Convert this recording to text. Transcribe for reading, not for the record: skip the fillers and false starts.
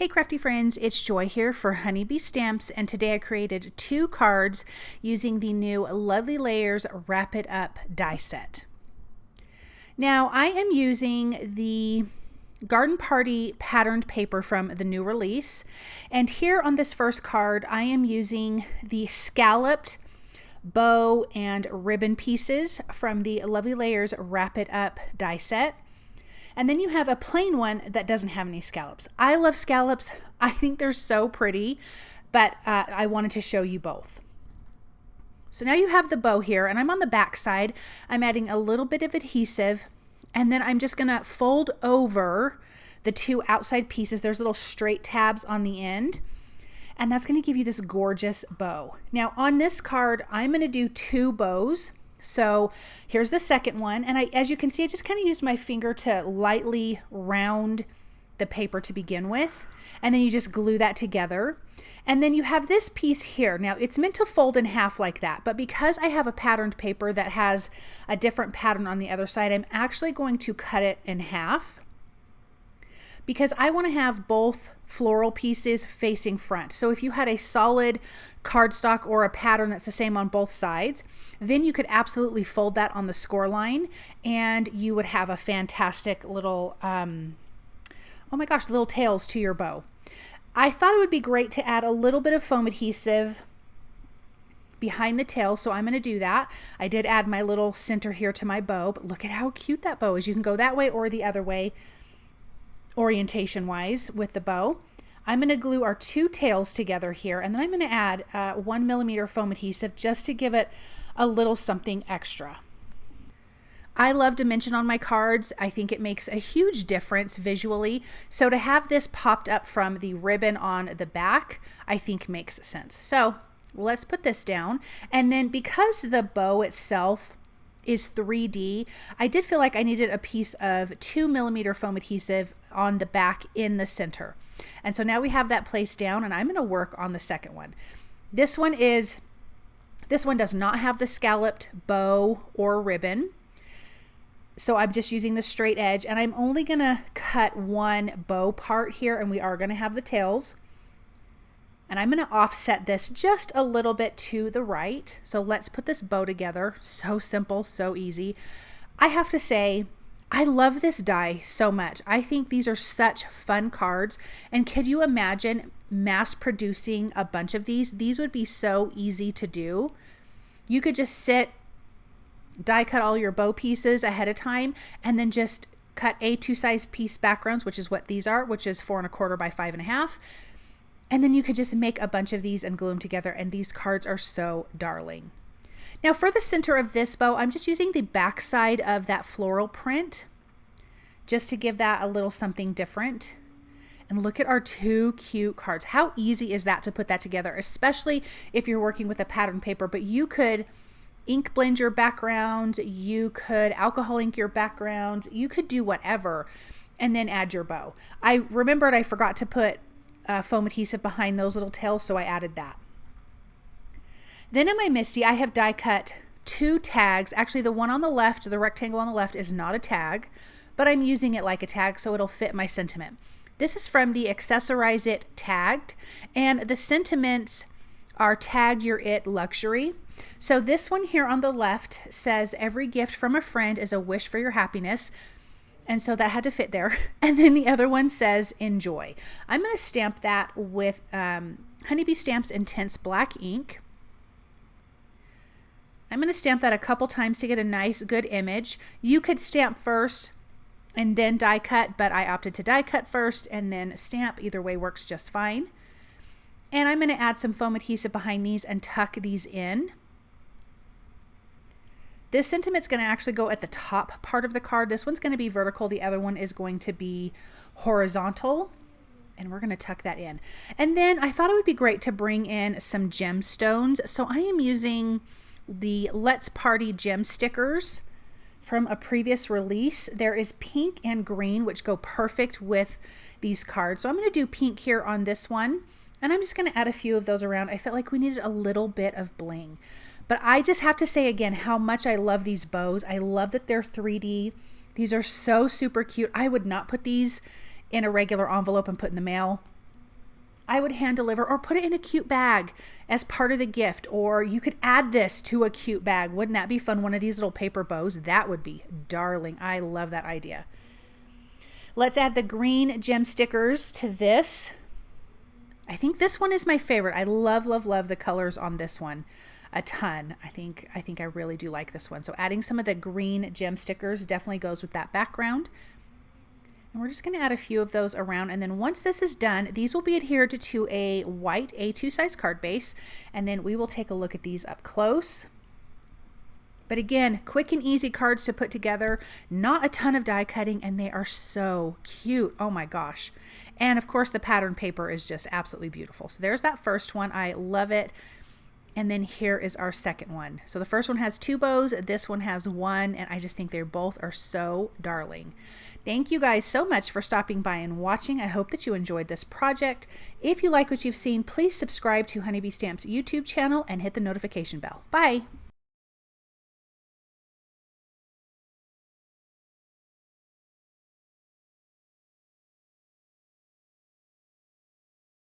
Hey crafty friends, it's Joy here for Honeybee Stamps, and today I created 2 cards using the new Lovely Layers Wrap It Up die set. Now I am using the Garden Party patterned paper from the new release, and here on this first card I am using the scalloped bow and ribbon pieces from the Lovely Layers Wrap It Up die set. And then you have a plain one that doesn't have any scallops. I love scallops. I think they're so pretty, but I wanted to show you both. So now you have the bow here, and I'm on the back side. I'm adding a little bit of adhesive, and then I'm just gonna fold over the 2 outside pieces. There's little straight tabs on the end, and that's gonna give you this gorgeous bow. Now on this card, I'm gonna do 2 bows. So here's the second one, and as you can see, I just kind of used my finger to lightly round the paper to begin with, and then you just glue that together. And then you have this piece here. Now it's meant to fold in half like that, but because I have a patterned paper that has a different pattern on the other side, I'm actually going to cut it in half because I want to have both floral pieces facing front. So if you had a solid cardstock or a pattern that's the same on both sides, then you could absolutely fold that on the score line and you would have a fantastic little, oh my gosh, little tails to your bow. I thought it would be great to add a little bit of foam adhesive behind the tail, so I'm going to do that. I did add my little center here to my bow, but look at how cute that bow is. You can go that way or the other way orientation wise with the bow. I'm going to glue our 2 tails together here, and then I'm going to add 1mm foam adhesive just to give it a little something extra. I love dimension on my cards. I think it makes a huge difference visually. So to have this popped up from the ribbon on the back, I think makes sense. So let's put this down. And then because the bow itself is 3D, I did feel like I needed a piece of 2mm foam adhesive on the back in the center. And so now we have that placed down, and I'm going to work on the second one. This one does not have the scalloped bow or ribbon. So I'm just using the straight edge, and I'm only going to cut 1 bow part here, and we are going to have the tails. And I'm going to offset this just a little bit to the right. So let's put this bow together. So simple, so easy. I have to say, I love this die so much. I think these are such fun cards. And could you imagine mass producing a bunch of these? These would be so easy to do. You could just die cut all your bow pieces ahead of time, and then just cut A2 size piece backgrounds, which is what these are, which is 4 1/4 by 5 1/2. And then you could just make a bunch of these and glue them together, and these cards are so darling. Now for the center of this bow, I'm just using the back side of that floral print just to give that a little something different. And look at our 2 cute cards. How easy is that to put that together, especially if you're working with a pattern paper, but you could ink blend your background, you could alcohol ink your background, you could do whatever, and then add your bow. I remembered I forgot to put foam adhesive behind those little tails, so I added that. Then in my MISTI, I have die cut 2 tags. Actually, the one on the left, the rectangle on the left, is not a tag, but I'm using it like a tag so it'll fit my sentiment. This is from the Accessorize It tagged, and the sentiments are tagged your it luxury. So this one here on the left says, every gift from a friend is a wish for your happiness. And so that had to fit there. And then the other one says, enjoy. I'm going to stamp that with Honeybee Stamps Intense Black ink. I'm going to stamp that a couple times to get a nice, good image. You could stamp first and then die cut, but I opted to die cut first and then stamp. Either way works just fine. And I'm going to add some foam adhesive behind these and tuck these in. This sentiment's going to actually go at the top part of the card. This one's going to be vertical. The other one is going to be horizontal. And we're going to tuck that in. And then I thought it would be great to bring in some gemstones. So I am using the Let's Party gem stickers from a previous release. There is pink and green, which go perfect with these cards. So I'm going to do pink here on this one. And I'm just going to add a few of those around. I felt like we needed a little bit of bling. But I just have to say again how much I love these bows. I love that they're 3D. These are so super cute. I would not put these in a regular envelope and put in the mail. I would hand deliver or put it in a cute bag as part of the gift, or you could add this to a cute bag. Wouldn't that be fun? One of these little paper bows, that would be darling. I love that idea. Let's add the green gem stickers to this. I think this one is my favorite. I love, love, love the colors on this one a ton. I think I really do like this one. So adding some of the green gem stickers definitely goes with that background. And we're just going to add a few of those around. And then once this is done, these will be adhered to a white A2 size card base. And then we will take a look at these up close. But again, quick and easy cards to put together, not a ton of die cutting, and they are so cute. Oh my gosh. And of course, the pattern paper is just absolutely beautiful. So there's that first one. I love it. And then here is our second one. So the first one has 2 bows, this one has 1, and I just think they both are so darling. Thank you guys so much for stopping by and watching. I hope that you enjoyed this project. If you like what you've seen, please subscribe to Honeybee Stamps YouTube channel and hit the notification bell. Bye!